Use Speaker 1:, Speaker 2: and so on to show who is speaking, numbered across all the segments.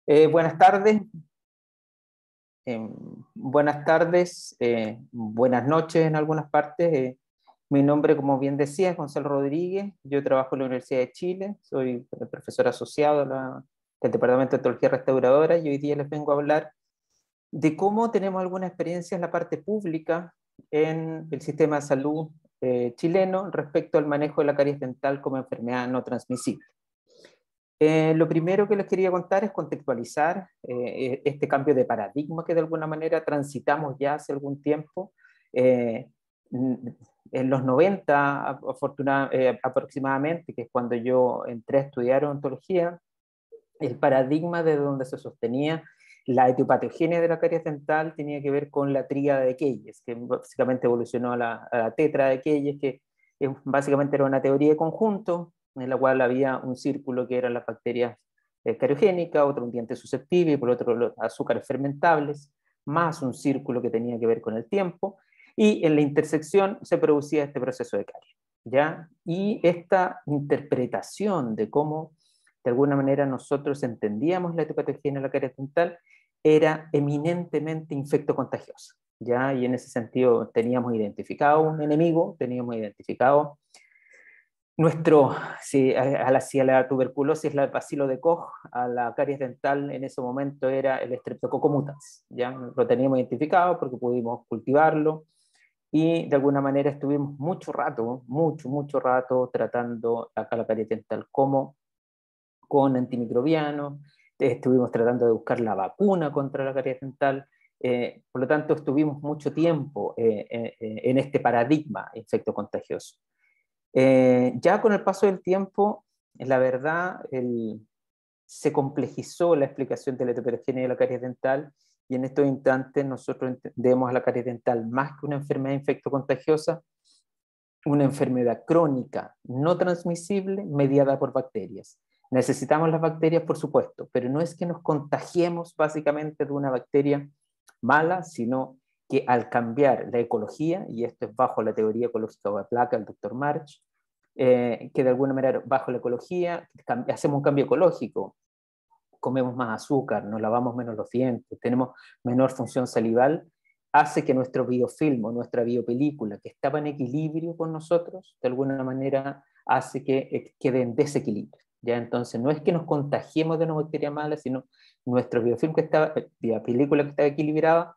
Speaker 1: Buenas tardes, eh, buenas tardes, buenas noches en algunas partes. Mi nombre, como bien decía, es Gonzalo Rodríguez. Yo trabajo en la Universidad de Chile, soy profesor asociado del Departamento de Teología Restauradora y hoy día les vengo a hablar de cómo tenemos alguna experiencia en la parte pública en el sistema de salud chileno respecto al manejo de la caries dental como enfermedad no transmisible. Lo primero que les quería contar es contextualizar este cambio de paradigma que de alguna manera transitamos ya hace algún tiempo. Eh, en los 90 aproximadamente, que es cuando yo entré a estudiar odontología, el paradigma de donde se sostenía la etiopatogenia de la caries dental tenía que ver con la tríada de Keyes, que básicamente evolucionó a la tetra de Keyes, que básicamente era una teoría de conjunto en la cual había un círculo que eran las bacterias cariogénicas, otro un diente susceptible y por otro los azúcares fermentables, más un círculo que tenía que ver con el tiempo, y en la intersección se producía este proceso de caries, ¿ya? Y esta interpretación de cómo de alguna manera nosotros entendíamos la etiopatogenia de la caries dental era eminentemente infectocontagiosa, ¿ya? Y en ese sentido teníamos identificado un enemigo, teníamos identificado si a la tuberculosis, la bacilo de Koch, a la caries dental en ese momento era el Streptococcus mutans, ¿ya? Lo teníamos identificado porque pudimos cultivarlo y de alguna manera estuvimos mucho rato, mucho rato tratando a la caries dental como con antimicrobianos, estuvimos tratando de buscar la vacuna contra la caries dental, por lo tanto estuvimos mucho tiempo en este paradigma infectocontagioso. Ya con el paso del tiempo, la verdad, se complejizó la explicación de la etiopatogenia de la caries dental y en estos instantes nosotros entendemos a la caries dental más que una enfermedad infectocontagiosa, una enfermedad crónica no transmisible mediada por bacterias. Necesitamos las bacterias, por supuesto, pero no es que nos contagiemos básicamente de una bacteria mala, sino que al cambiar la ecología, y esto es bajo la teoría ecológica de Placa, el doctor March, que de alguna manera bajo la ecología hacemos un cambio ecológico, comemos más azúcar, nos lavamos menos los dientes, tenemos menor función salival, hace que nuestro biofilm o nuestra biopelícula, que estaba en equilibrio con nosotros, de alguna manera hace que quede en desequilibrio. ¿Ya? Entonces, no es que nos contagiemos de una bacteria mala, sino nuestro biofilm que estaba, la película que estaba equilibrada,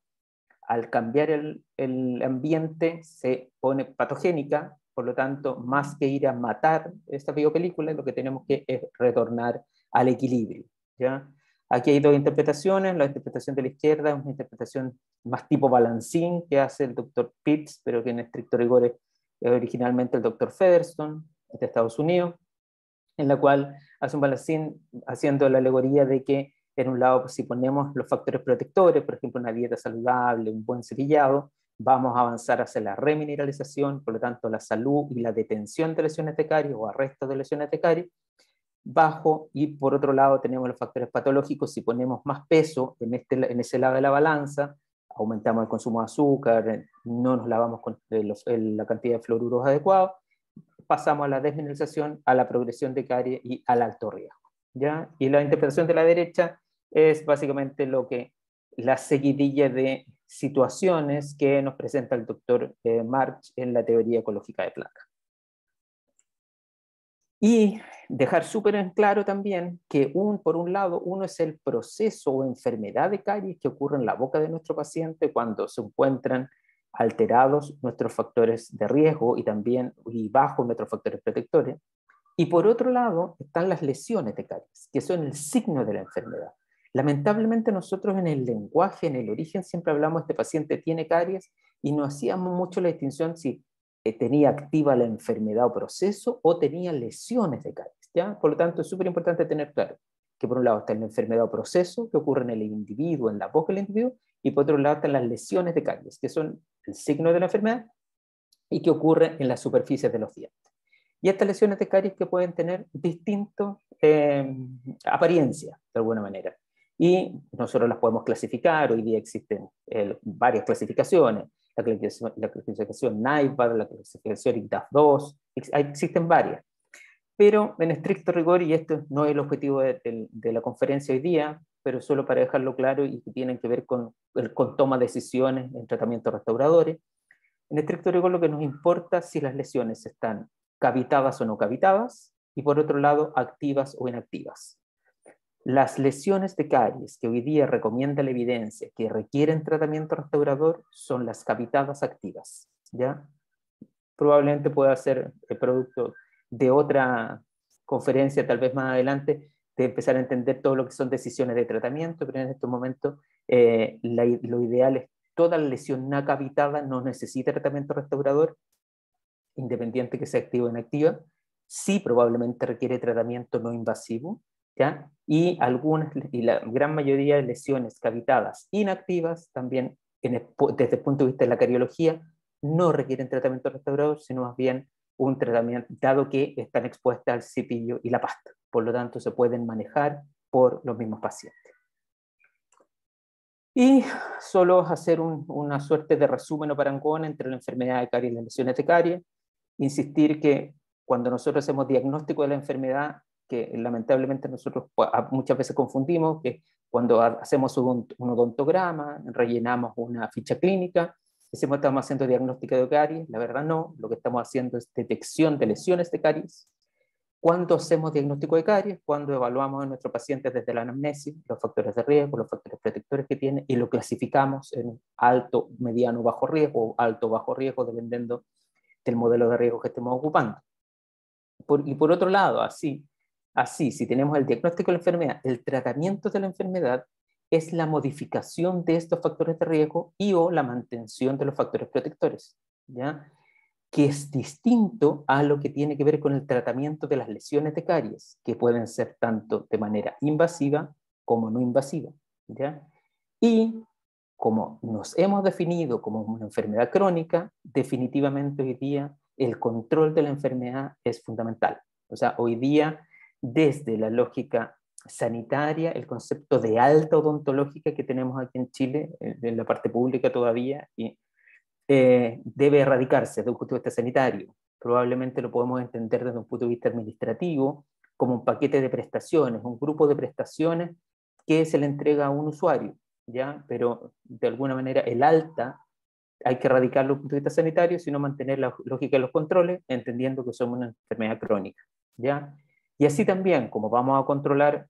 Speaker 1: al cambiar el ambiente se pone patogénica, por lo tanto, más que ir a matar esta biopelícula, lo que tenemos que es retornar al equilibrio. ¿Ya? Aquí hay dos interpretaciones. La interpretación de la izquierda es una interpretación más tipo balancín que hace el doctor Pitts, pero que en estricto rigor es originalmente el doctor Featherstone de Estados Unidos, en la cual hace un balancín haciendo la alegoría de que en un lado, si ponemos los factores protectores, por ejemplo, una dieta saludable, un buen cepillado, vamos a avanzar hacia la remineralización, por lo tanto, la salud y la detención de lesiones de caries o arresto de lesiones de caries, bajo, y por otro lado tenemos los factores patológicos. Si ponemos más peso en ese lado de la balanza, aumentamos el consumo de azúcar, no nos lavamos con la cantidad de fluoruros adecuados, pasamos a la desmineralización, a la progresión de caries y al alto riesgo, ¿ya? Y la interpretación de la derecha es básicamente la seguidilla de situaciones que nos presenta el doctor March en la teoría ecológica de placa. Y dejar súper en claro también que por un lado, uno es el proceso o enfermedad de caries que ocurre en la boca de nuestro paciente cuando se encuentran alterados nuestros factores de riesgo y bajos nuestros factores protectores. Y por otro lado están las lesiones de caries, que son el signo de la enfermedad. Lamentablemente nosotros en el lenguaje, en el origen, siempre hablamos este paciente tiene caries y no hacíamos mucho la distinción si tenía activa la enfermedad o proceso o tenía lesiones de caries, ¿ya? Por lo tanto, es súper importante tener claro que por un lado está la enfermedad o proceso que ocurre en el individuo, en la boca del individuo, y por otro lado están las lesiones de caries, que son el signo de la enfermedad y que ocurre en las superficies de los dientes. Y estas lesiones de caries que pueden tener distintas apariencias, de alguna manera. Y nosotros las podemos clasificar. Hoy día existen varias clasificaciones. La clasificación NIPAD, la clasificación ICDAF-2, existen varias. Pero en estricto rigor, y esto no es el objetivo de la conferencia hoy día, pero solo para dejarlo claro y que tienen que ver con toma de decisiones en tratamientos restauradores. En estricto rigor lo que nos importa es si las lesiones están cavitadas o no cavitadas, y por otro lado, activas o inactivas. Las lesiones de caries que hoy día recomienda la evidencia que requieren tratamiento restaurador son las cavitadas activas, ¿ya? Probablemente pueda ser el producto de otra conferencia, tal vez más adelante, de empezar a entender todo lo que son decisiones de tratamiento, pero en estos momentos lo ideal es toda la lesión no cavitada no necesita tratamiento restaurador, independiente que sea activa o inactiva. Sí probablemente requiere tratamiento no invasivo, ¿ya? Y la gran mayoría de lesiones cavitadas inactivas también, desde el punto de vista de la cariología, no requieren tratamiento restaurador, sino más bien un tratamiento, dado que están expuestas al cepillo y la pasta. Por lo tanto, se pueden manejar por los mismos pacientes. Y solo hacer una suerte de resumen o parangón entre la enfermedad de caries y las lesiones de caries. Insistir que cuando nosotros hacemos diagnóstico de la enfermedad, que lamentablemente nosotros muchas veces confundimos, que cuando hacemos un odontograma, rellenamos una ficha clínica, decimos que estamos haciendo diagnóstico de caries. La verdad no, lo que estamos haciendo es detección de lesiones de caries. Cuando hacemos diagnóstico de caries, cuando evaluamos a nuestros pacientes desde la anamnesis, los factores de riesgo, los factores protectores que tiene, y lo clasificamos en alto, mediano, bajo riesgo, o alto, bajo riesgo, dependiendo del modelo de riesgo que estemos ocupando. Y por otro lado, así, si tenemos el diagnóstico de la enfermedad, el tratamiento de la enfermedad es la modificación de estos factores de riesgo y o la mantención de los factores protectores, ¿ya? Que es distinto a lo que tiene que ver con el tratamiento de las lesiones de caries, que pueden ser tanto de manera invasiva como no invasiva, ¿ya? Y como nos hemos definido como una enfermedad crónica, definitivamente hoy día el control de la enfermedad es fundamental. O sea, hoy día, desde la lógica sanitaria, el concepto de alta odontológica que tenemos aquí en Chile, en la parte pública todavía, y debe erradicarse desde un punto de vista sanitario. Probablemente lo podemos entender desde un punto de vista administrativo como un paquete de prestaciones, un grupo de prestaciones que se le entrega a un usuario, ¿ya? Pero de alguna manera el alta hay que erradicarlo desde un punto de vista sanitario, sino mantener la lógica de los controles, entendiendo que somos una enfermedad crónica, ¿ya? Y así también, como vamos a controlar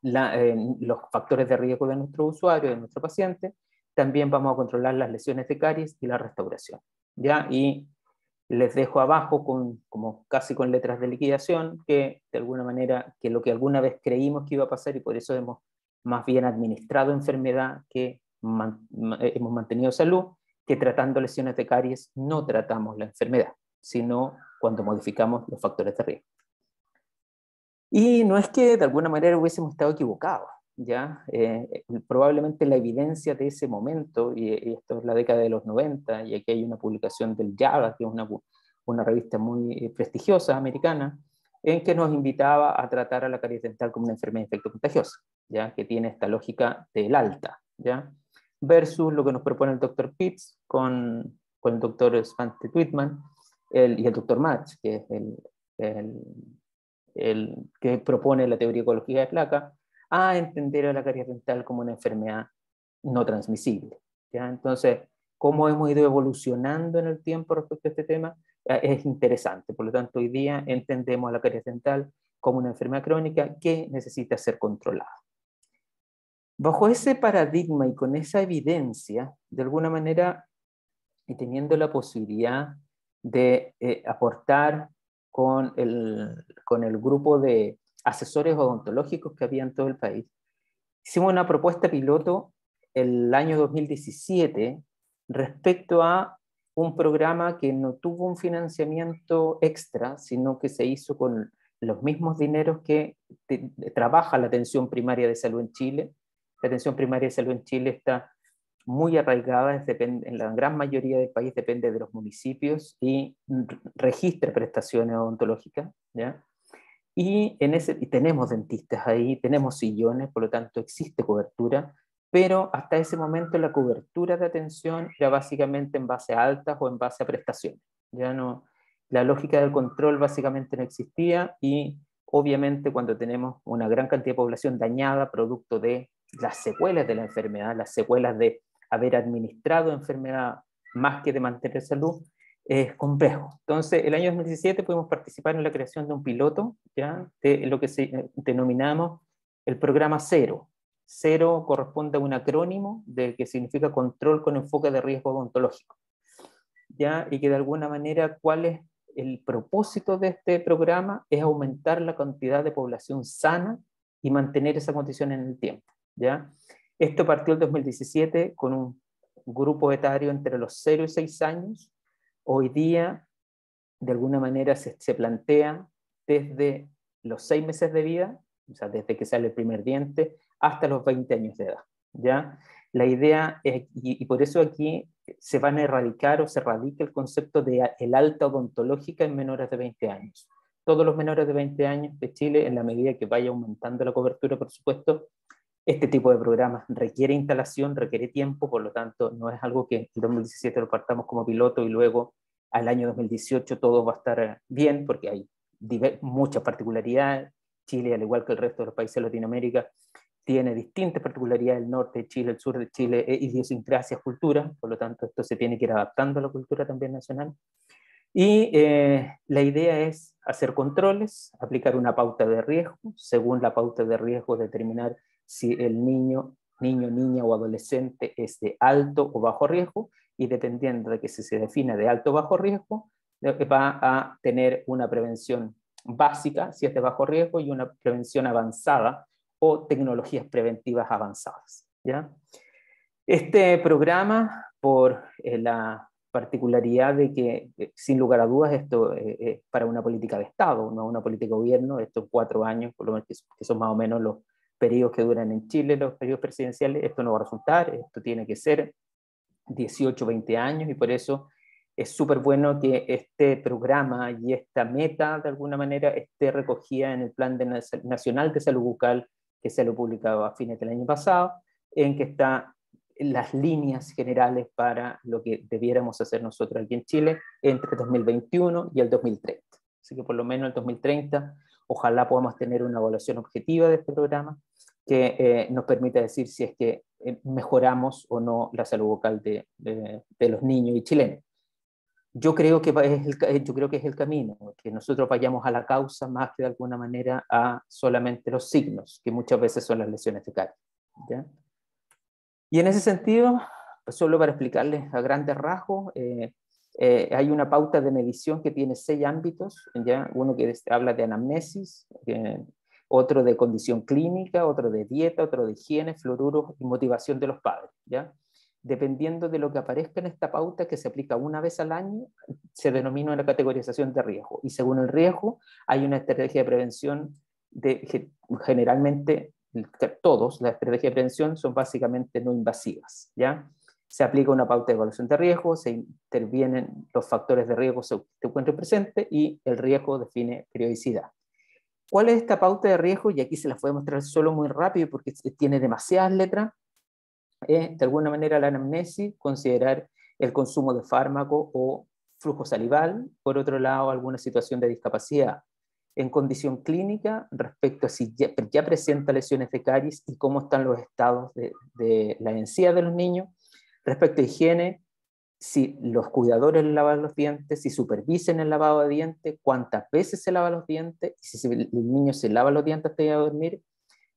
Speaker 1: los factores de riesgo de nuestro usuario, de nuestro paciente, también vamos a controlar las lesiones de caries y la restauración, ¿ya? Y les dejo abajo, como casi con letras de liquidación, que de alguna manera, que lo que alguna vez creímos que iba a pasar, y por eso hemos más bien administrado enfermedad que hemos mantenido salud, que tratando lesiones de caries no tratamos la enfermedad, sino cuando modificamos los factores de riesgo. Y no es que de alguna manera hubiésemos estado equivocados, ¿ya? Probablemente la evidencia de ese momento, y esto es la década de los 90, y aquí hay una publicación del JAVA, que es una revista muy prestigiosa americana, en que nos invitaba a tratar a la caries dental como una enfermedad infectocontagiosa, ¿ya? Que tiene esta lógica del alta, ¿ya? Versus lo que nos propone el Dr. Pitts con el Dr. Svante Tweedman y el Dr. Match, que es el que propone la teoría ecológica de placa, a entender a la caries dental como una enfermedad no transmisible, ¿ya? Entonces, cómo hemos ido evolucionando en el tiempo respecto a este tema es interesante. Por lo tanto, hoy día entendemos a la caries dental como una enfermedad crónica que necesita ser controlada. Bajo ese paradigma y con esa evidencia, de alguna manera, y teniendo la posibilidad de aportar con el grupo de asesores odontológicos que había en todo el país, hicimos una propuesta piloto el año 2017 respecto a un programa que no tuvo un financiamiento extra, sino que se hizo con los mismos dineros que trabaja la atención primaria de salud en Chile. La atención primaria de salud en Chile está muy arraigada, en la gran mayoría del país depende de los municipios y registra prestaciones odontológicas, ¿ya? Y tenemos dentistas ahí, tenemos sillones, por lo tanto existe cobertura, pero hasta ese momento la cobertura de atención era básicamente en base a altas o en base a prestaciones. Ya no, la lógica del control básicamente no existía, y Obviamente, cuando tenemos una gran cantidad de población dañada, producto de las secuelas de la enfermedad, las secuelas de haber administrado enfermedad más que de mantener salud, es complejo. Entonces, el año 2017 pudimos participar en la creación de un piloto, ¿ya? De lo que denominamos el programa CERO. CERO corresponde a un acrónimo de que significa control con enfoque de riesgo odontológico, ¿ya? Y que de alguna manera, ¿cuál es el propósito de este programa? Es aumentar la cantidad de población sana y mantener esa condición en el tiempo, ¿ya? Esto partió el 2017 con un grupo etario entre los 0 y 6 años. Hoy día, de alguna manera, se plantea desde los 6 meses de vida, o sea, desde que sale el primer diente, hasta los 20 años de edad, ¿ya? La idea es, y por eso aquí se van a erradicar o se radica el concepto de el alta odontológica en menores de 20 años. Todos los menores de 20 años de Chile, en la medida que vaya aumentando la cobertura, por supuesto, este tipo de programas requiere instalación, requiere tiempo, por lo tanto, no es algo que en el 2017 lo partamos como piloto y luego al año 2018 todo va a estar bien, porque hay muchas particularidades. Chile, al igual que el resto de los países de Latinoamérica, tiene distintas particularidades, el norte de Chile, el sur de Chile, idiosincrasias, culturas, por lo tanto esto se tiene que ir adaptando a la cultura también nacional. Y la idea es hacer controles, aplicar una pauta de riesgo, según la pauta de riesgo determinar si el niño, niña o adolescente es de alto o bajo riesgo, y dependiendo de que si se define de alto o bajo riesgo, va a tener una prevención básica, si es de bajo riesgo, y una prevención avanzada o tecnologías preventivas avanzadas, ¿ya? Este programa, por la particularidad de que, sin lugar a dudas, esto es para una política de Estado, no una política de gobierno, estos 4 años, por lo menos que son más o menos los periodos que duran en Chile, los periodos presidenciales, esto no va a resultar, esto tiene que ser 18, 20 años, y por eso es súper bueno que este programa y esta meta, de alguna manera, esté recogida en el Plan Nacional de Salud Bucal, que se lo publicado a fines del año pasado, en que está las líneas generales para lo que debiéramos hacer nosotros aquí en Chile entre 2021 y el 2030. Así que por lo menos el 2030, ojalá podamos tener una evaluación objetiva de este programa que nos permita decir si es que mejoramos o no la salud bucal de los niños y chilenos. Yo creo que es el camino, que nosotros vayamos a la causa más que de alguna manera a solamente los signos, que muchas veces son las lesiones de caries, ¿ya? Y en ese sentido, pues solo para explicarles a grandes rasgos, hay una pauta de medición que tiene 6 ámbitos, ¿ya? Uno que habla de anamnesis, otro de condición clínica, otro de dieta, otro de higiene, fluoruros y motivación de los padres, ¿ya? Dependiendo de lo que aparezca en esta pauta, que se aplica una vez al año, se denomina una categorización de riesgo. Y según el riesgo, hay una estrategia de prevención generalmente todos, la estrategia de prevención son básicamente no invasivas, ¿ya? Se aplica una pauta de evaluación de riesgo, se intervienen los factores de riesgo que se encuentren presentes y el riesgo define periodicidad. ¿Cuál es esta pauta de riesgo? Y aquí se las voy a mostrar solo muy rápido porque tiene demasiadas letras. De alguna manera la anamnesis, considerar el consumo de fármaco o flujo salival, por otro lado alguna situación de discapacidad. En condición clínica, respecto a si ya presenta lesiones de caries y cómo están los estados de la encía de los niños. Respecto a higiene, si los cuidadores lavan los dientes, si supervisen el lavado de dientes, cuántas veces se lava los dientes, y si el niño se lava los dientes antes de ir a dormir.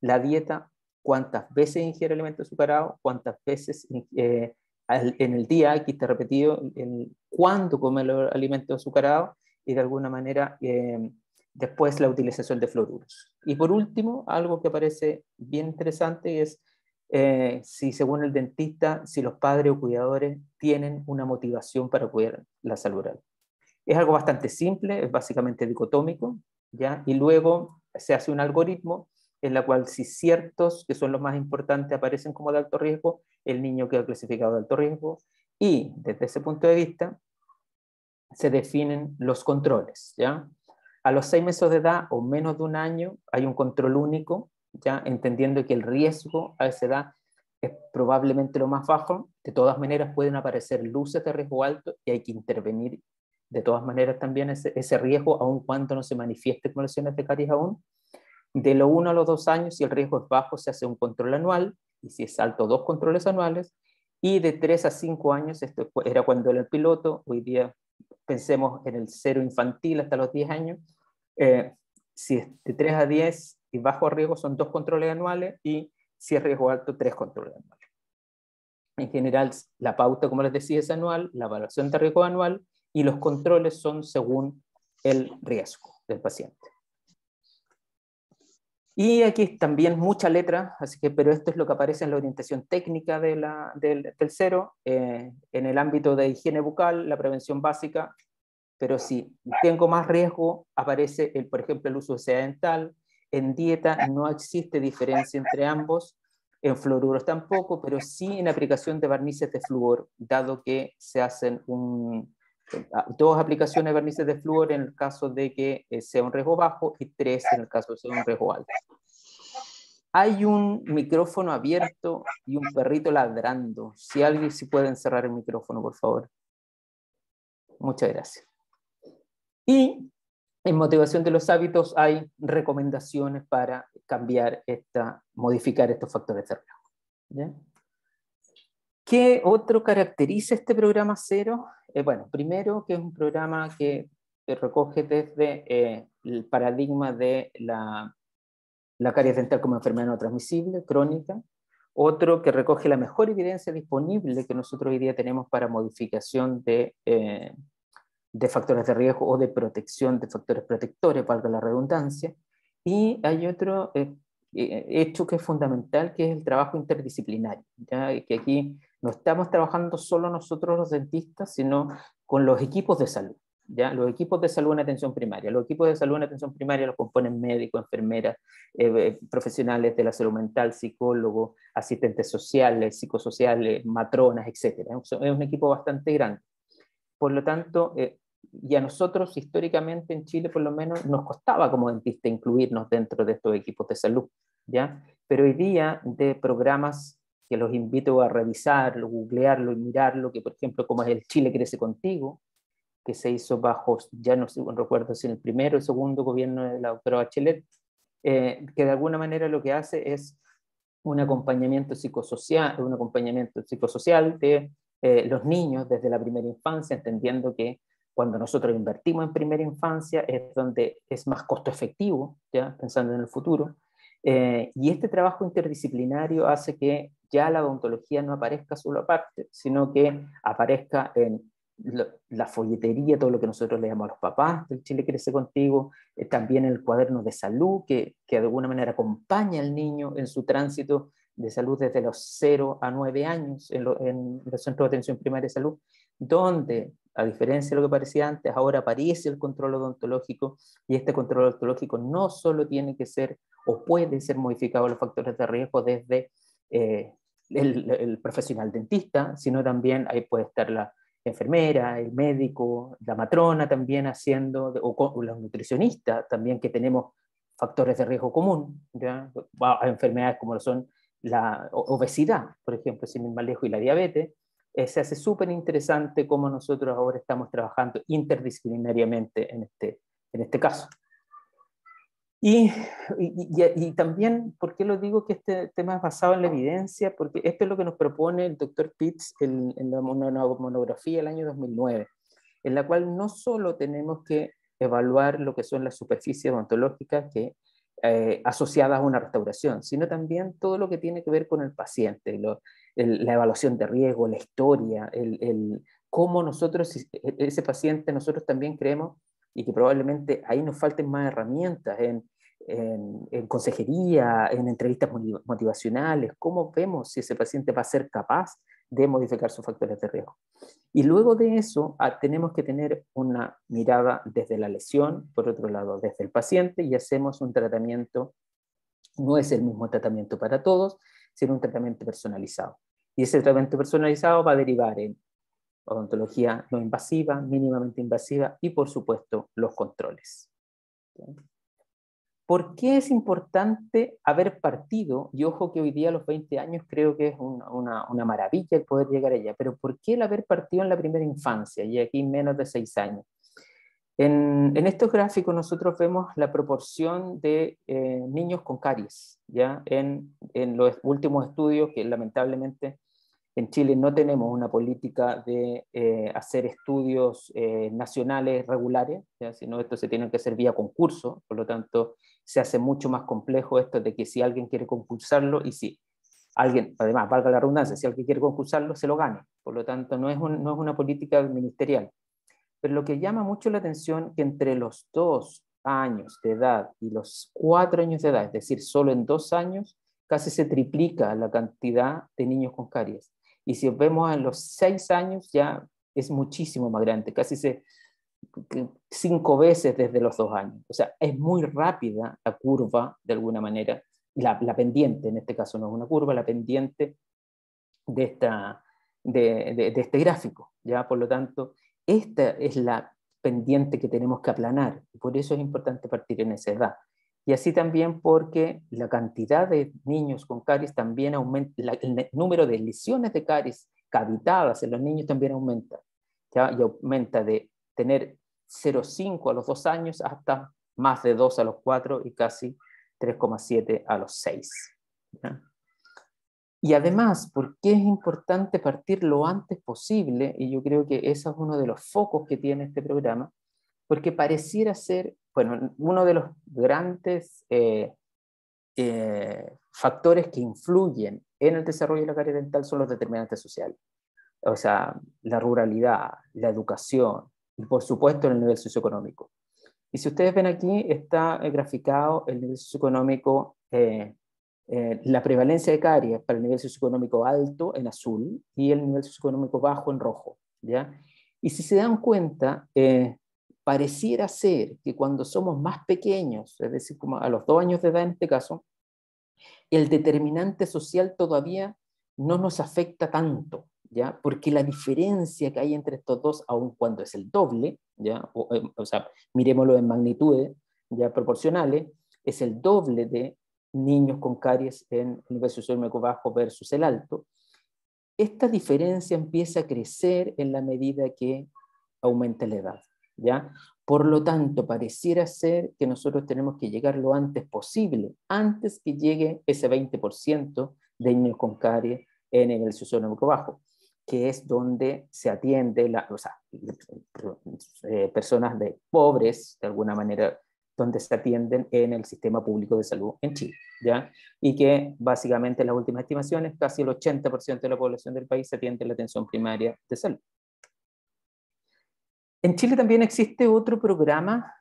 Speaker 1: La dieta, cuántas veces ingiere alimentos azucarados, cuántas veces en el día, aquí está repetido, cuándo come los alimentos azucarados, y de alguna manera después la utilización de fluoruros. Y por último, algo que parece bien interesante es si según el dentista, si los padres o cuidadores tienen una motivación para cuidar la salud oral. Es algo bastante simple, es básicamente dicotómico, ¿ya? Y luego se hace un algoritmo en la cual si ciertos, que son los más importantes, aparecen como de alto riesgo, el niño queda clasificado de alto riesgo, y desde ese punto de vista se definen los controles, ¿ya? A los 6 meses de edad o menos de un año hay un control único, ¿ya? Entendiendo que el riesgo a esa edad es probablemente lo más bajo. De todas maneras pueden aparecer luces de riesgo alto y hay que intervenir de todas maneras también ese riesgo, aun cuando no se manifieste como lesiones de caries aún. De los 1 a los 2 años, si el riesgo es bajo, se hace un control anual, y si es alto, 2 controles anuales, y de 3 a 5 años, esto era cuando era el piloto, hoy día pensemos en el cero infantil hasta los 10 años, si es de 3 a 10 y bajo riesgo son 2 controles anuales, y si es riesgo alto, 3 controles anuales. En general, la pauta, como les decía, es anual, la evaluación de riesgo anual, y los controles son según el riesgo del paciente. Y aquí también mucha letra, así que, pero esto es lo que aparece en la orientación técnica del cero, en el ámbito de higiene bucal, la prevención básica, pero si tengo más riesgo, aparece, por ejemplo, el uso de seda dental. En dieta no existe diferencia entre ambos, en fluoruros tampoco, pero sí en aplicación de barnices de flúor, dado que se hacen 2 aplicaciones de barnices de flúor en el caso de que sea un riesgo bajo y 3 en el caso de sea un riesgo alto. Hay un micrófono abierto y un perrito ladrando. Si alguien si puede encerrar el micrófono, por favor. Muchas gracias. Y en motivación de los hábitos hay recomendaciones para modificar estos factores de riesgo. ¿Ya? ¿Qué otro caracteriza este programa cero? Bueno, primero que es un programa que recoge desde el paradigma de la caries dental como enfermedad no transmisible, crónica. Otro que recoge la mejor evidencia disponible que nosotros hoy día tenemos para modificación de factores de riesgo o de protección de factores protectores, valga la redundancia. Y hay otro hecho que es fundamental, que es el trabajo interdisciplinario, ¿ya? Que aquí no estamos trabajando solo nosotros los dentistas, sino con los equipos de salud. ¿Ya? Los equipos de salud en atención primaria. Los equipos de salud en atención primaria los componen médicos, enfermeras, profesionales de la salud mental, psicólogos, asistentes sociales, psicosociales, matronas, etc. Es un equipo bastante grande. Por lo tanto, y a nosotros históricamente en Chile por lo menos nos costaba como dentista incluirnos dentro de estos equipos de salud, ¿ya? Pero hoy día de programas que los invito a revisarlo, googlearlo y mirarlo, que por ejemplo como es el Chile Crece Contigo, que se hizo bajo, ya no recuerdo si en el primero o el segundo gobierno de la doctora Bachelet, que de alguna manera lo que hace es un acompañamiento psicosocial de los niños desde la primera infancia, entendiendo que cuando nosotros invertimos en primera infancia es donde es más costo efectivo, ¿ya? Pensando en el futuro. Y este trabajo interdisciplinario hace que ya la odontología no aparezca solo aparte, sino que aparezca en la folletería, todo lo que nosotros le llamamos a los papás del Chile Crece Contigo, también el cuaderno de salud que de alguna manera acompaña al niño en su tránsito de salud desde los 0 a 9 años en los centros de atención primaria de salud, donde, a diferencia de lo que parecía antes, ahora aparece el control odontológico, y este control odontológico no solo tiene que ser o puede ser modificado los factores de riesgo desde el profesional dentista, sino también ahí puede estar la enfermera, el médico, la matrona también haciendo, o los nutricionistas también, que tenemos factores de riesgo común, ¿ya? A enfermedades como lo son la obesidad, por ejemplo, sin ir más lejos, y la diabetes. Se hace súper interesante cómo nosotros ahora estamos trabajando interdisciplinariamente en este caso. Y también, ¿por qué lo digo que este tema es basado en la evidencia? Porque esto es lo que nos propone el doctor Pitts en una monografía del año 2009, en la cual no solo tenemos que evaluar lo que son las superficies odontológicas asociadas a una restauración, sino también todo lo que tiene que ver con el paciente, la evaluación de riesgo, la historia, cómo nosotros, ese paciente, nosotros también creemos, y que probablemente ahí nos falten más herramientas en consejería, en entrevistas motivacionales, cómo vemos si ese paciente va a ser capaz de modificar sus factores de riesgo. Y luego de eso tenemos que tener una mirada desde la lesión, por otro lado desde el paciente, y hacemos un tratamiento, no es el mismo tratamiento para todos, sino un tratamiento personalizado. Y ese tratamiento personalizado va a derivar en odontología no invasiva, mínimamente invasiva y, por supuesto, los controles. ¿Por qué es importante haber partido? Y ojo que hoy día a los 20 años creo que es una maravilla el poder llegar allá, pero ¿por qué el haber partido en la primera infancia y aquí menos de 6 años? En estos gráficos nosotros vemos la proporción de niños con caries, ¿ya? En los últimos estudios, que lamentablemente en Chile no tenemos una política de hacer estudios nacionales regulares, ¿ya? Sino esto se tiene que hacer vía concurso, por lo tanto se hace mucho más complejo esto de que si alguien quiere concursarlo y si alguien, además, valga la redundancia, si alguien quiere concursarlo, se lo gane. Por lo tanto, no es una política ministerial. Pero lo que llama mucho la atención es que entre los 2 años de edad y los 4 años de edad, es decir, solo en 2 años, casi se triplica la cantidad de niños con caries. Y si vemos en los 6 años, ya es muchísimo más grande, 5 veces desde los 2 años. O sea, es muy rápida la curva, de alguna manera, la pendiente, en este caso no es una curva, la pendiente de, de este gráfico, ¿ya? Por lo tanto, esta es la pendiente que tenemos que aplanar, y por eso es importante partir en esa edad. Y así también porque la cantidad de niños con caries también aumenta, el número de lesiones de caries cavitadas en los niños también aumenta, ¿ya? Y aumenta de tener 0,5 a los 2 años hasta más de 2 a los 4 y casi 3,7 a los 6. ¿Ya? Y además, ¿por qué es importante partir lo antes posible? Y yo creo que ese es uno de los focos que tiene este programa, porque pareciera ser, bueno, uno de los grandes factores que influyen en el desarrollo de la carie dental son los determinantes sociales. O sea, la ruralidad, la educación y por supuesto el nivel socioeconómico. Y si ustedes ven aquí, está graficado el nivel socioeconómico, la prevalencia de caries para el nivel socioeconómico alto en azul y el nivel socioeconómico bajo en rojo, ¿ya? Y si se dan cuenta, pareciera ser que cuando somos más pequeños, es decir, como a los 2 años de edad en este caso, el determinante social todavía no nos afecta tanto, ¿ya? Porque la diferencia que hay entre estos dos, aun cuando es el doble, ¿ya? O sea, miremoslo en magnitudes ya proporcionales, es el doble de niños con caries en el nivel socioeconómico bajo versus el alto. Esta diferencia empieza a crecer en la medida que aumenta la edad, ¿ya? Por lo tanto, pareciera ser que nosotros tenemos que llegar lo antes posible, antes que llegue ese 20% de niños con caries en el socioeconómico bajo, que es donde se atiende, o sea, personas de pobres, de alguna manera, donde se atienden en el sistema público de salud en Chile, ¿ya? Y que básicamente en las últimas estimaciones, casi el 80% de la población del país se atiende en la atención primaria de salud. En Chile también existe otro programa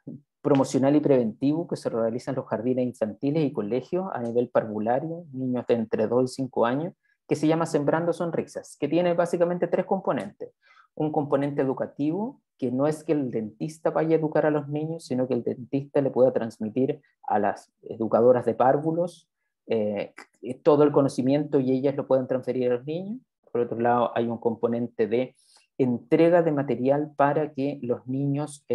Speaker 1: promocional y preventivo que se realiza en los jardines infantiles y colegios a nivel parvulario, niños de entre 2 y 5 años, que se llama Sembrando Sonrisas, que tiene básicamente 3 componentes. Un componente educativo, que no es que el dentista vaya a educar a los niños, sino que el dentista le pueda transmitir a las educadoras de párvulos todo el conocimiento y ellas lo pueden transferir a los niños. Por otro lado, hay un componente de entrega de material para que los niños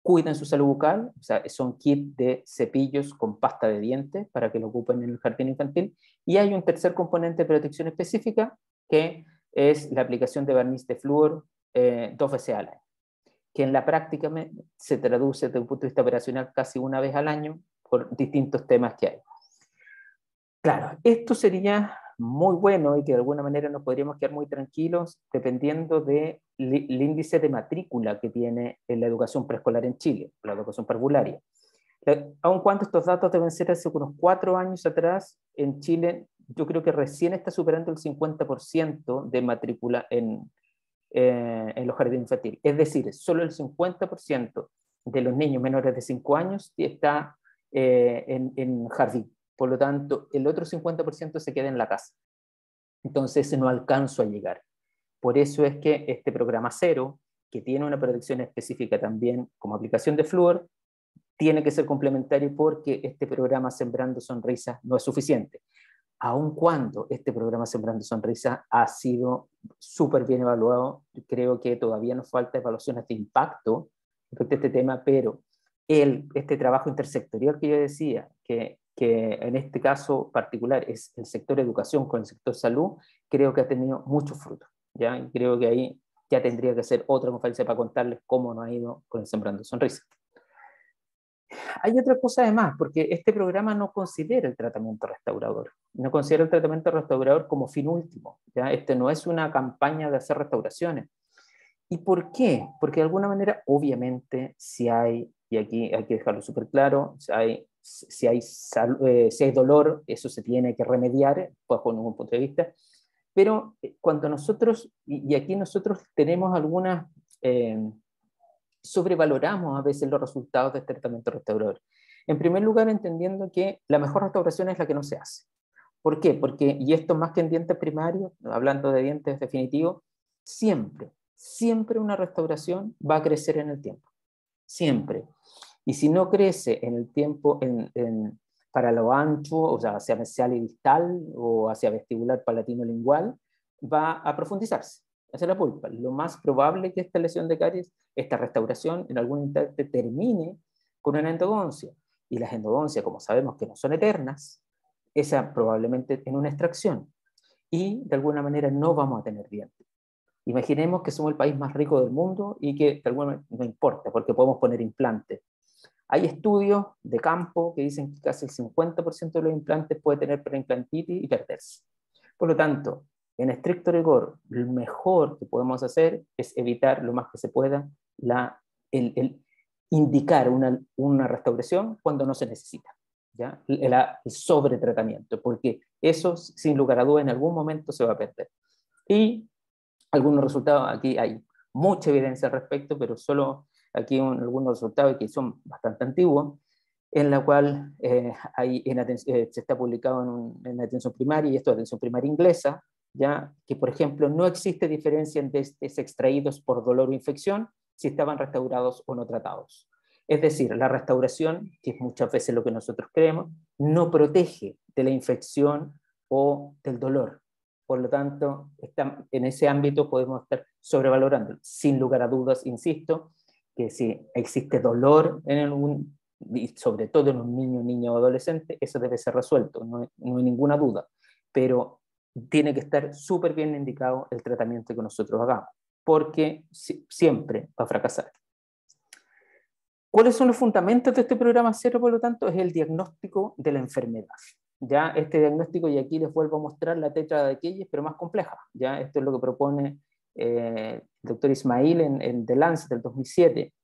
Speaker 1: cuiden su salud bucal, o sea, son kits de cepillos con pasta de dientes para que lo ocupen en el jardín infantil, y hay un tercer componente de protección específica, que es la aplicación de barniz de flúor 2 veces al año, que en la práctica se traduce desde un punto de vista operacional casi una vez al año por distintos temas que hay. Claro, esto sería muy bueno y que de alguna manera nos podríamos quedar muy tranquilos dependiendo del índice de matrícula que tiene en la educación preescolar en Chile, la educación parvularia. Aun cuando estos datos deben ser hace unos 4 años atrás, en Chile yo creo que recién está superando el 50% de matrícula en los jardines infantiles. Es decir, solo el 50% de los niños menores de 5 años está en jardín. Por lo tanto, el otro 50% se queda en la casa. Entonces, no alcanzo a llegar. Por eso es que este programa cero, que tiene una protección específica también como aplicación de flúor, tiene que ser complementario porque este programa Sembrando Sonrisas no es suficiente. Aun cuando este programa Sembrando Sonrisas ha sido súper bien evaluado, creo que todavía nos falta evaluaciones de impacto respecto a este tema, pero este trabajo intersectorial que yo decía, que en este caso particular es el sector educación con el sector salud, creo que ha tenido mucho fruto, ¿ya? Y creo que ahí ya tendría que ser otra conferencia para contarles cómo nos ha ido con el Sembrando Sonrisas. Hay otra cosa además, porque este programa no considera el tratamiento restaurador, no considera el tratamiento restaurador como fin último, ¿ya? Este no es una campaña de hacer restauraciones. ¿Y por qué? Porque de alguna manera, obviamente, si hay, y aquí hay que dejarlo súper claro, si hay dolor, eso se tiene que remediar, bajo ningún punto de vista, pero cuando nosotros, y aquí nosotros tenemos algunas... sobrevaloramos a veces los resultados de este tratamiento restaurador. En primer lugar, entendiendo que la mejor restauración es la que no se hace. ¿Por qué? Porque, y esto más que en dientes primarios, hablando de dientes definitivos, siempre una restauración va a crecer en el tiempo. Siempre. Y si no crece en el tiempo para lo ancho, o sea, hacia mesial y distal, o hacia vestibular palatino lingual, va a profundizarse. Esa es la pulpa. Lo más probable es que esta lesión de caries, esta restauración, en algún instante termine con una endodoncia. Y las endodoncias, como sabemos que no son eternas, esa probablemente en una extracción. Y de alguna manera no vamos a tener dientes. Imaginemos que somos el país más rico del mundo y que de alguna manera no importa, porque podemos poner implantes. Hay estudios de campo que dicen que casi el 50% de los implantes puede tener preimplantitis y perderse. Por lo tanto, en estricto rigor, lo mejor que podemos hacer es evitar lo más que se pueda el indicar una restauración cuando no se necesita, ¿ya? El sobretratamiento, porque eso, sin lugar a dudas, en algún momento se va a perder. Y algunos resultados, aquí hay mucha evidencia al respecto, pero solo aquí algunos resultados que son bastante antiguos, en la cual se está publicado en atención primaria, y esto es atención primaria inglesa, ya que, por ejemplo, no existe diferencia en testes extraídos por dolor o infección si estaban restaurados o no tratados. Es decir, la restauración, que es muchas veces lo que nosotros creemos, no protege de la infección o del dolor. Por lo tanto, en ese ámbito podemos estar sobrevalorando. Sin lugar a dudas, insisto, que si existe dolor y sobre todo en un niño o adolescente, eso debe ser resuelto, no hay ninguna duda. Pero tiene que estar súper bien indicado el tratamiento que nosotros hagamos, porque siempre va a fracasar. ¿Cuáles son los fundamentos de este programa cero, por lo tanto? Es el diagnóstico de la enfermedad. Ya este diagnóstico, y aquí les vuelvo a mostrar la tétrada de Keyes, pero más compleja. Ya esto es lo que propone el doctor Ismail en The Lancet del 2007,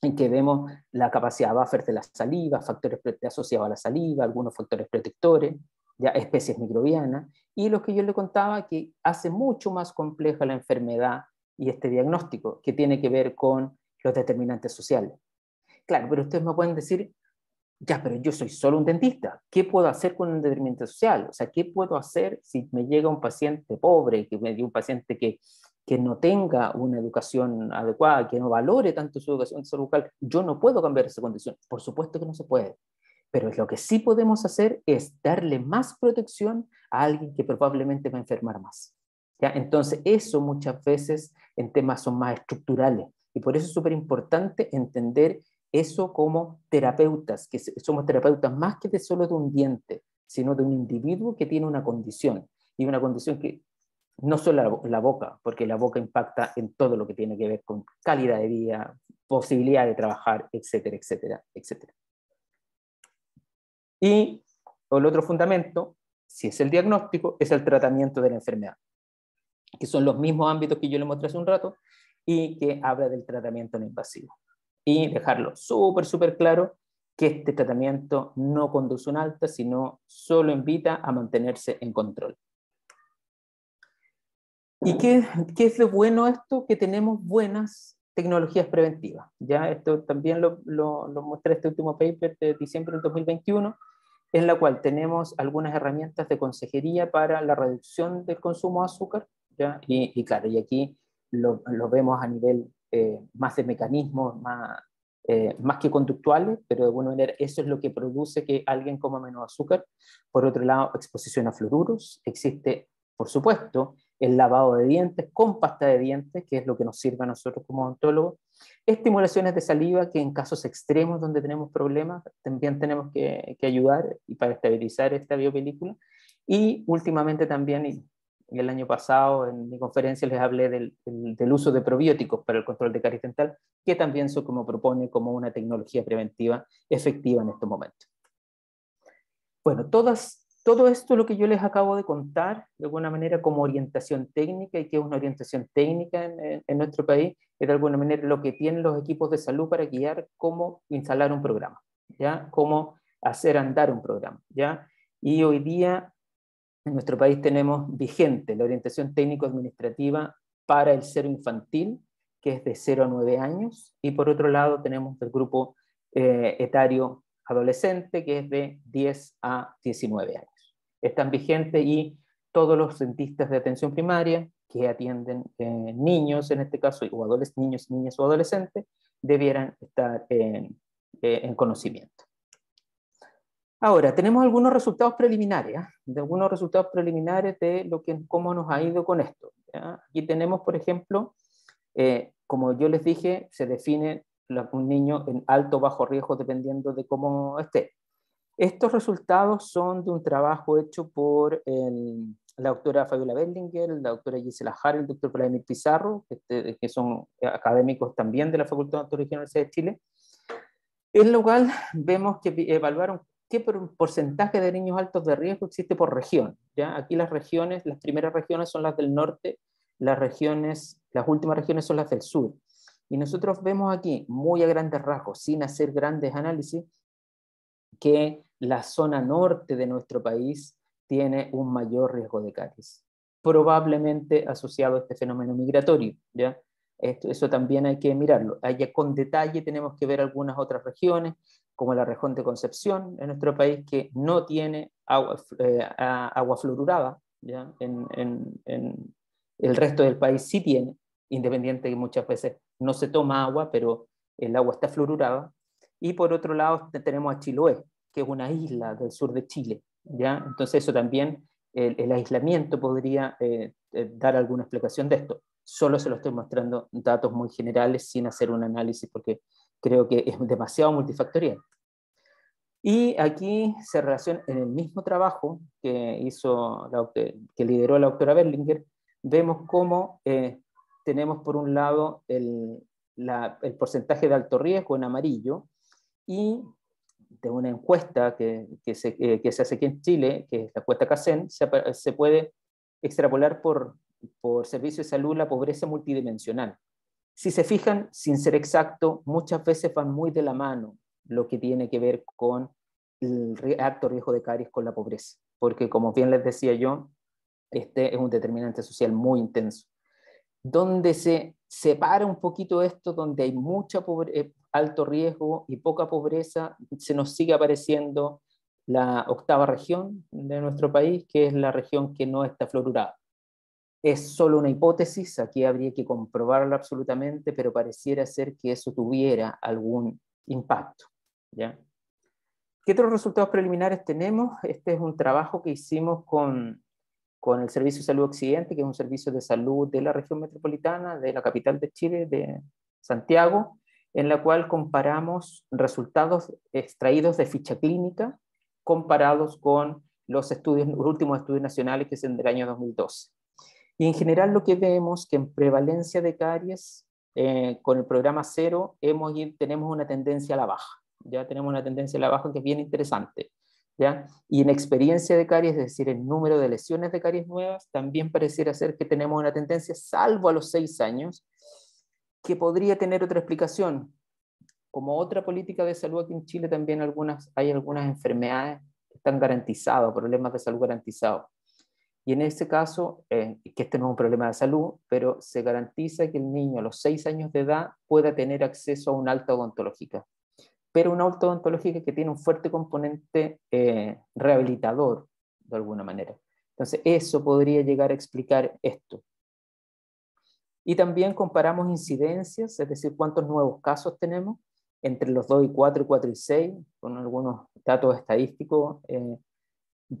Speaker 1: en que vemos la capacidad buffer de la saliva, factores asociados a la saliva, algunos factores protectores, ya especies microbianas, y lo que yo le contaba que hace mucho más compleja la enfermedad y este diagnóstico, que tiene que ver con los determinantes sociales. Claro, pero ustedes me pueden decir, ya, pero yo soy solo un dentista, ¿qué puedo hacer con un determinante social? O sea, ¿qué puedo hacer si me llega un paciente pobre, un paciente que no tenga una educación adecuada, que no valore tanto su educación de salud bucal? Yo no puedo cambiar esa condición. Por supuesto que no se puede. Pero lo que sí podemos hacer es darle más protección a alguien que probablemente va a enfermar más. ¿Ya? Entonces, eso muchas veces en temas son más estructurales. Y por eso es súper importante entender eso como terapeutas, que somos terapeutas más que solo de un diente, sino de un individuo que tiene una condición, y una condición que no solo la boca, porque la boca impacta en todo lo que tiene que ver con calidad de vida, posibilidad de trabajar, etcétera, etcétera, etcétera. Y el otro fundamento, si es el diagnóstico, es el tratamiento de la enfermedad, que son los mismos ámbitos que yo le mostré hace un rato, y que habla del tratamiento no invasivo. Y dejarlo súper claro que este tratamiento no conduce a un alta, sino solo invita a mantenerse en control. ¿Y qué es lo bueno esto? Que tenemos buenas tecnologías preventivas. Ya esto también lo mostré este último paper de diciembre del 2021, en la cual tenemos algunas herramientas de consejería para la reducción del consumo de azúcar, ¿ya? Y claro, y aquí lo vemos a nivel más de mecanismos, más que conductuales, pero de alguna manera eso es lo que produce que alguien coma menos azúcar. Por otro lado, exposición a fluoruros. Existe, por supuesto, el lavado de dientes con pasta de dientes, que es lo que nos sirve a nosotros como odontólogos. Estimulaciones de saliva, que en casos extremos donde tenemos problemas, también tenemos que ayudar y para estabilizar esta biopelícula. Y últimamente también, el año pasado en mi conferencia les hablé del uso de probióticos para el control de caries dental, que también se propone como una tecnología preventiva efectiva en estos momentos. Bueno, todo esto lo que yo les acabo de contar, de alguna manera como orientación técnica, y que es una orientación técnica en nuestro país, es de alguna manera lo que tienen los equipos de salud para guiar cómo instalar un programa, ¿ya? Cómo hacer andar un programa, ¿ya? Y hoy día en nuestro país tenemos vigente la orientación técnico-administrativa para el cero infantil, que es de 0 a 9 años, y por otro lado tenemos el grupo etario adolescente, que es de 10 a 19 años. Están vigentes y todos los dentistas de atención primaria que atienden niños, en este caso, o niños, niñas o adolescentes, debieran estar en conocimiento. Ahora, tenemos algunos resultados preliminares, de algunos resultados preliminares de cómo nos ha ido con esto, ¿ya? Aquí tenemos, por ejemplo, como yo les dije, se define un niño en alto o bajo riesgo dependiendo de cómo esté. Estos resultados son de un trabajo hecho por la doctora Fabiola Berlinger, la doctora Gisela Jara, el doctor Vladimir Pizarro, que son académicos también de la Facultad de Odontología de la Universidad de Chile, en lo cual vemos que evaluaron qué porcentaje de niños altos de riesgo existe por región, ¿ya? Aquí las primeras regiones son las del norte, las últimas regiones son las del sur. Y nosotros vemos aquí, muy a grandes rasgos, sin hacer grandes análisis, que la zona norte de nuestro país tiene un mayor riesgo de caries, probablemente asociado a este fenómeno migratorio, ¿ya? Eso también hay que mirarlo. Allá con detalle tenemos que ver algunas otras regiones, como la región de Concepción en nuestro país, que no tiene agua fluorurada, ¿ya? En el resto del país sí tiene, independiente que muchas veces no se toma agua, pero el agua está fluorurada. Y por otro lado tenemos a Chiloé, que es una isla del sur de Chile, ¿ya? Entonces eso también, el aislamiento podría dar alguna explicación de esto. Solo se lo estoy mostrando datos muy generales sin hacer un análisis porque creo que es demasiado multifactorial. Y aquí se relaciona en el mismo trabajo que lideró la doctora Berlinger, vemos cómo tenemos por un lado el porcentaje de alto riesgo en amarillo, y de una encuesta que se hace aquí en Chile, que es la encuesta CACEN, se puede extrapolar por servicio de salud la pobreza multidimensional. Si se fijan, sin ser exacto, muchas veces van muy de la mano lo que tiene que ver con el alto riesgo de caries con la pobreza, porque como bien les decía yo, este es un determinante social muy intenso. Donde se separa un poquito esto, donde hay alto riesgo y poca pobreza, se nos sigue apareciendo la octava región de nuestro país, que es la región que no está fluorurada. Es solo una hipótesis, aquí habría que comprobarlo absolutamente, pero pareciera ser que eso tuviera algún impacto, ¿ya? ¿Qué otros resultados preliminares tenemos? Este es un trabajo que hicimos con el Servicio de Salud Occidente, que es un servicio de salud de la región metropolitana, de la capital de Chile, de Santiago, en la cual comparamos resultados extraídos de ficha clínica comparados con los últimos estudios nacionales, que son del año 2012. Y en general lo que vemos que en prevalencia de caries, con el programa cero, tenemos una tendencia a la baja. Ya tenemos una tendencia a la baja que es bien interesante, ¿ya? Y en experiencia de caries, es decir, el número de lesiones de caries nuevas, también pareciera ser que tenemos una tendencia, salvo a los 6 años, que podría tener otra explicación. Como otra política de salud aquí en Chile, también hay algunas enfermedades que están garantizadas, problemas de salud garantizados. Y en ese caso, que este no es un problema de salud, pero se garantiza que el niño a los 6 años de edad pueda tener acceso a una alta odontológica, pero una alta odontológica que tiene un fuerte componente rehabilitador, de alguna manera. Entonces, eso podría llegar a explicar esto. Y también comparamos incidencias, es decir, cuántos nuevos casos tenemos entre los 2 y 4 y 4 y 6, con algunos datos estadísticos.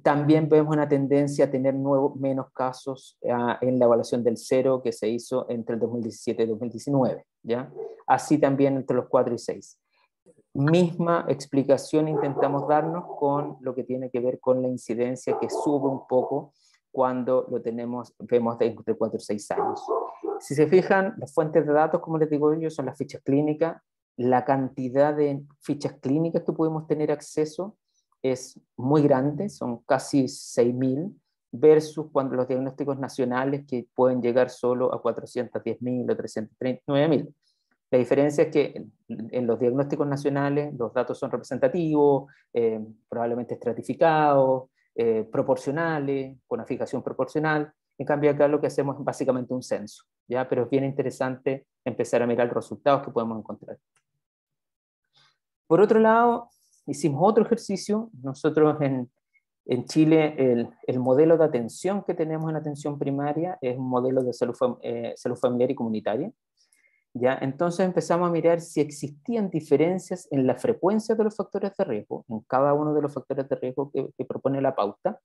Speaker 1: También vemos una tendencia a tener menos casos en la evaluación del cero que se hizo entre el 2017 y 2019, ¿ya? Así también entre los 4 y 6. Misma explicación intentamos darnos con lo que tiene que ver con la incidencia, que sube un poco cuando vemos de entre 4 y 6 años. Si se fijan, las fuentes de datos, como les digo yo, son las fichas clínicas. La cantidad de fichas clínicas que podemos tener acceso es muy grande, son casi 6.000, versus cuando los diagnósticos nacionales que pueden llegar solo a 410.000 o 339.000. La diferencia es que en los diagnósticos nacionales los datos son representativos, probablemente estratificados, proporcionales, con una fijación proporcional. En cambio acá lo que hacemos es básicamente un censo, ¿ya? Pero es bien interesante empezar a mirar los resultados que podemos encontrar. Por otro lado, hicimos otro ejercicio. Nosotros en Chile el modelo de atención que tenemos en atención primaria es un modelo de salud familiar y comunitaria. ¿Ya? Entonces empezamos a mirar si existían diferencias en la frecuencia de los factores de riesgo, en cada uno de los factores de riesgo que propone la pauta,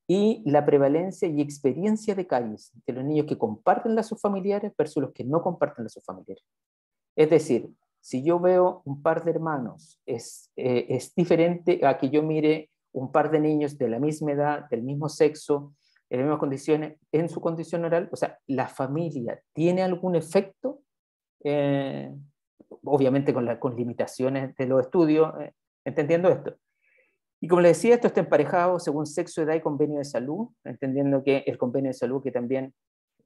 Speaker 1: y la prevalencia y experiencia de caries de los niños que comparten lazos familiares versus los que no comparten lazos familiares. Es decir, si yo veo un par de hermanos, es diferente a que yo mire un par de niños de la misma edad, del mismo sexo, en las mismas condiciones, en su condición oral. O sea, ¿la familia tiene algún efecto? Obviamente con limitaciones de los estudios, entendiendo esto. Y como les decía, esto está emparejado según sexo, edad y convenio de salud, entendiendo que el convenio de salud que también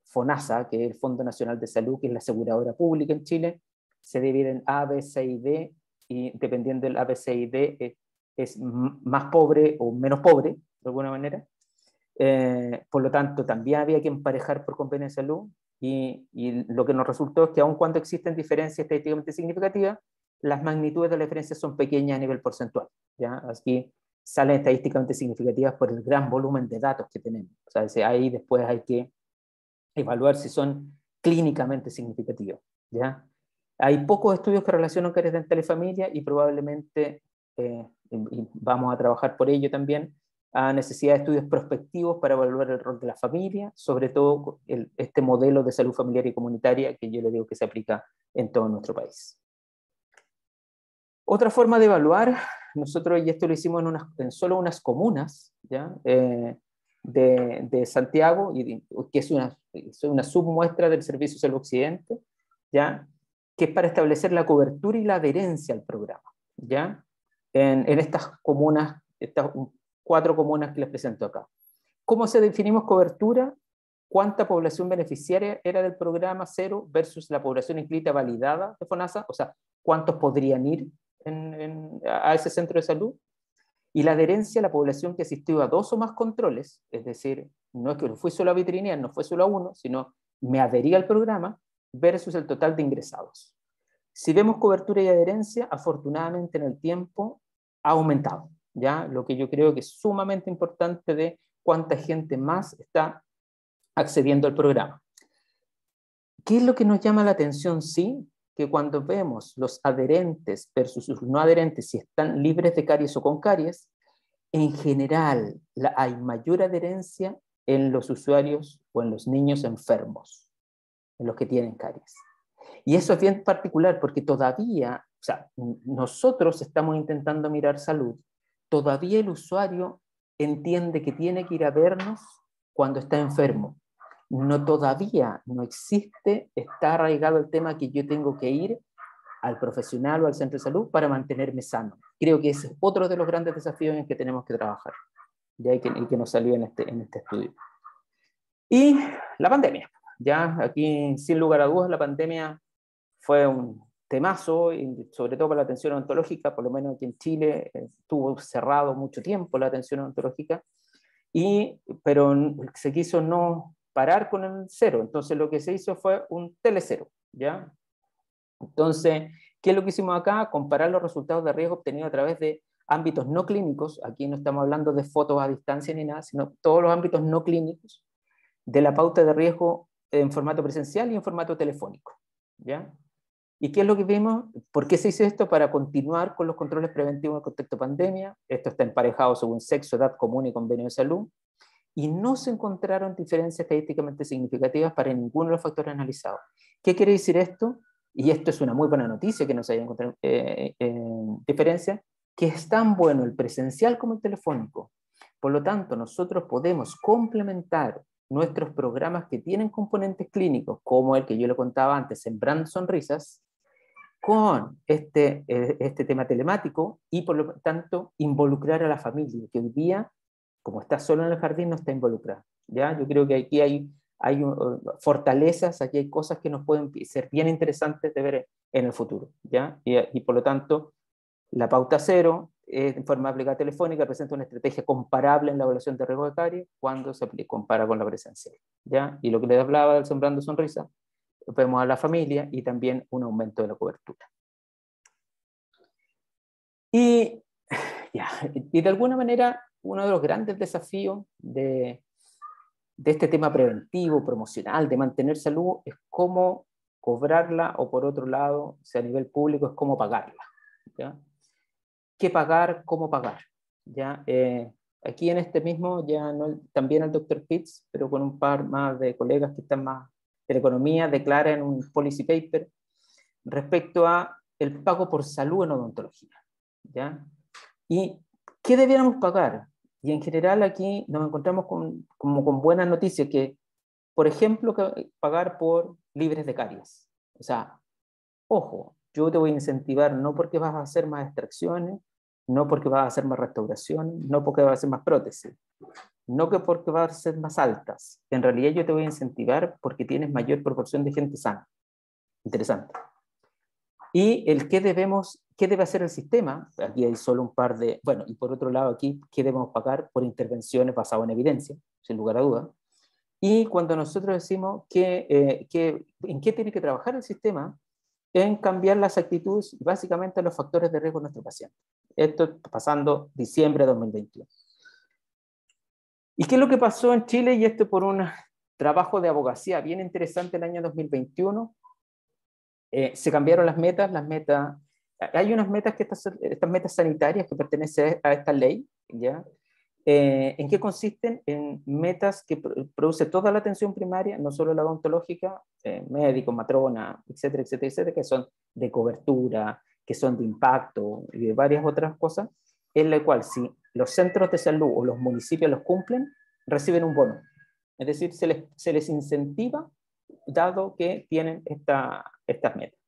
Speaker 1: FONASA, que es el Fondo Nacional de Salud, que es la aseguradora pública en Chile, se divide en A, B, C y D, y dependiendo del A, B, C y D, es más pobre o menos pobre, de alguna manera. Por lo tanto, también había que emparejar por convenio de salud, y lo que nos resultó es que aun cuando existen diferencias estadísticamente significativas, las magnitudes de la diferencia son pequeñas a nivel porcentual, ¿ya? Así salen estadísticamente significativas por el gran volumen de datos que tenemos. O sea, ahí después hay que evaluar si son clínicamente significativos, ¿ya? Hay pocos estudios que relacionan caries dentales y familia, y probablemente, y vamos a trabajar por ello también, a necesidad de estudios prospectivos para evaluar el rol de la familia, sobre todo este modelo de salud familiar y comunitaria que yo le digo que se aplica en todo nuestro país. Otra forma de evaluar, nosotros, y esto lo hicimos en solo unas comunas, ¿ya? De Santiago, que es una submuestra del Servicio Salud Occidente, ¿ya? Que es para establecer la cobertura y la adherencia al programa, ¿ya? En estas comunas, estas 4 comunas que les presento acá. ¿Cómo se definimos cobertura? ¿Cuánta población beneficiaria era del programa cero versus la población inscrita validada de FONASA? O sea, ¿cuántos podrían ir a ese centro de salud? Y la adherencia a la población que asistió a 2 o más controles, es decir, no es que fui solo a vitrinear, no fue solo a uno, sino me adherí al programa, versus el total de ingresados. Si vemos cobertura y adherencia, afortunadamente en el tiempo ha aumentado, ¿ya? Lo que yo creo que es sumamente importante de cuánta gente más está accediendo al programa. ¿Qué es lo que nos llama la atención? Sí, que cuando vemos los adherentes versus los no adherentes, si están libres de caries o con caries, en general hay mayor adherencia en los usuarios o en los niños enfermos, en los que tienen caries. Y eso es bien particular porque todavía, o sea, nosotros estamos intentando mirar salud, todavía el usuario entiende que tiene que ir a vernos cuando está enfermo. Todavía no existe, está arraigado el tema que yo tengo que ir al profesional o al centro de salud para mantenerme sano. Creo que ese es otro de los grandes desafíos en que tenemos que trabajar, ya, y que nos salió en este estudio. Y la pandemia. Ya aquí, sin lugar a dudas, la pandemia fue un temazo, y sobre todo para la atención odontológica, por lo menos aquí en Chile, estuvo cerrado mucho tiempo la atención odontológica, pero se quiso no parar con el cero. Entonces lo que se hizo fue un telecero, ¿ya? Entonces, ¿qué es lo que hicimos acá? Comparar los resultados de riesgo obtenidos a través de ámbitos no clínicos. Aquí no estamos hablando de fotos a distancia ni nada, sino todos los ámbitos no clínicos de la pauta de riesgo en formato presencial y en formato telefónico, ¿ya? ¿Y qué es lo que vimos? ¿Por qué se hizo esto? Para continuar con los controles preventivos en el contexto de pandemia. Esto está emparejado según sexo, edad común y convenio de salud. Y no se encontraron diferencias estadísticamente significativas para ninguno de los factores analizados. ¿Qué quiere decir esto? Y esto es una muy buena noticia, que no se hayan encontrado diferencias, que es tan bueno el presencial como el telefónico, Por lo tanto, nosotros podemos complementar nuestros programas que tienen componentes clínicos, como el que yo le contaba antes, Sembrando Sonrisas, con este tema telemático y por lo tanto involucrar a la familia, que hoy día, como está solo en el jardín, no está involucrada. ¿Ya? Yo creo que aquí hay fortalezas, aquí hay cosas que nos pueden ser bien interesantes de ver en el futuro. ¿Ya? Y por lo tanto, la pauta cero, en forma aplicada telefónica, presenta una estrategia comparable en la evaluación de riesgo de caries cuando se compara con la presencial. ¿Ya? Y lo que les hablaba del Sembrando Sonrisa, vemos a la familia y también un aumento de la cobertura. Y, y de alguna manera, uno de los grandes desafíos de este tema preventivo, promocional, de mantener salud, es cómo cobrarla, o por otro lado, si a nivel público, es cómo pagarla. ¿Ya? ¿Qué pagar? ¿Cómo pagar? ¿Ya? Aquí en este mismo, ya no, también el doctor Pitts, pero con un par más de colegas que están más de la economía, declara en un policy paper respecto a el pago por salud en odontología. ¿Ya? ¿Y qué debiéramos pagar? Y en general aquí nos encontramos como con buenas noticias, que, por ejemplo, pagar por libres de caries. O sea, ojo, yo te voy a incentivar no porque vas a hacer más extracciones, no porque vas a hacer más restauraciones, no porque vas a hacer más prótesis, no que porque vas a ser más altas. En realidad yo te voy a incentivar porque tienes mayor proporción de gente sana. Interesante. Y el qué debe hacer el sistema, aquí hay solo un par de, bueno, y por otro lado aquí, qué debemos pagar por intervenciones basadas en evidencia, sin lugar a dudas. Y cuando nosotros decimos en qué tiene que trabajar el sistema, en cambiar las actitudes, básicamente los factores de riesgo de nuestro paciente. Esto pasando diciembre de 2021. ¿Y qué es lo que pasó en Chile? Y esto por un trabajo de abogacía bien interesante el año 2021. Se cambiaron las metas, hay unas metas que estas metas sanitarias que pertenecen a esta ley, ¿ya? ¿En qué consisten? En metas que produce toda la atención primaria, no solo la odontológica, médicos, matrona, etcétera, etcétera, etcétera, que son de cobertura, que son de impacto y de varias otras cosas, en la cual si los centros de salud o los municipios los cumplen, reciben un bono. Es decir, se les incentiva dado que tienen estas metas.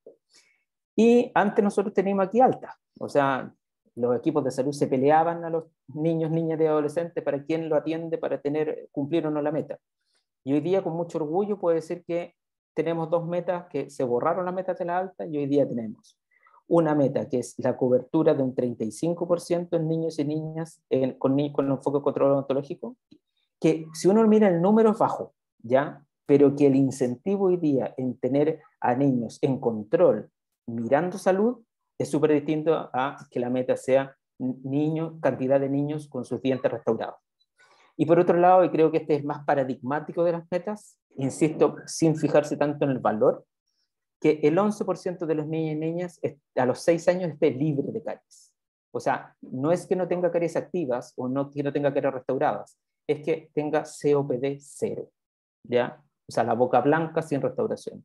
Speaker 1: Y antes nosotros teníamos aquí altas, o sea, los equipos de salud se peleaban a los niños, niñas y adolescentes para quién lo atiende para cumplir o no la meta. Y hoy día, con mucho orgullo, puedo decir que tenemos dos metas que se borraron, las metas de la alta, y hoy día tenemos una meta que es la cobertura de un 35% en niños y niñas con enfoque de control odontológico, que si uno mira el número es bajo, ¿ya? Pero que el incentivo hoy día en tener a niños en control mirando salud es súper distinto a que la meta sea niños, cantidad de niños con sus dientes restaurados. Y por otro lado, y creo que este es más paradigmático de las metas, insisto, sin fijarse tanto en el valor, que el 11% de los niños y niñas a los 6 años esté libre de caries. O sea, no es que no tenga caries activas o que no tenga caries restauradas, es que tenga COPD cero, ¿ya? O sea, la boca blanca sin restauración.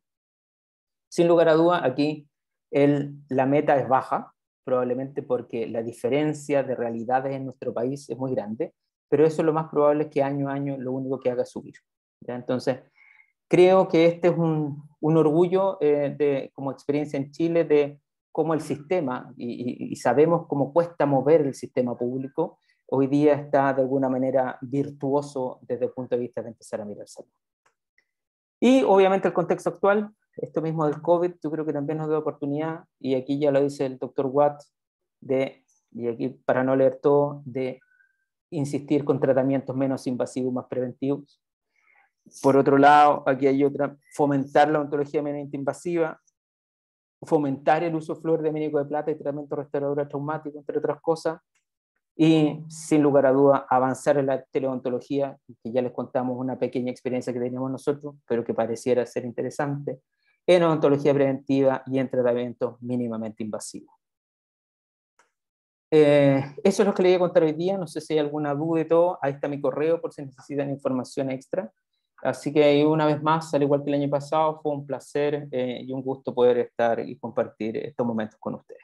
Speaker 1: Sin lugar a duda, aquí la meta es baja, probablemente porque la diferencia de realidades en nuestro país es muy grande, pero eso lo más probable es que año a año lo único que haga es subir, ¿ya? Entonces, creo que este es un orgullo como experiencia en Chile de cómo el sistema, y sabemos cómo cuesta mover el sistema público, hoy día está de alguna manera virtuoso desde el punto de vista de empezar a mirar salud. Y obviamente el contexto actual, esto mismo del COVID, yo creo que también nos da oportunidad, y aquí ya lo dice el doctor Watt, y aquí para no leer todo, de insistir con tratamientos menos invasivos, más preventivos. Por otro lado, aquí hay otra, fomentar la odontología menos invasiva, fomentar el uso de flúor de amoníaco de plata y tratamiento restaurador traumático, entre otras cosas, y sin lugar a duda avanzar en la teleodontología, que ya les contamos una pequeña experiencia que teníamos nosotros, pero que pareciera ser interesante, en odontología preventiva y en tratamientos mínimamente invasivos. Eso es lo que les voy a contar hoy día, no sé si hay alguna duda y todo, ahí está mi correo por si necesitan información extra. Así que una vez más, al igual que el año pasado, fue un placer y un gusto poder estar y compartir estos momentos con ustedes.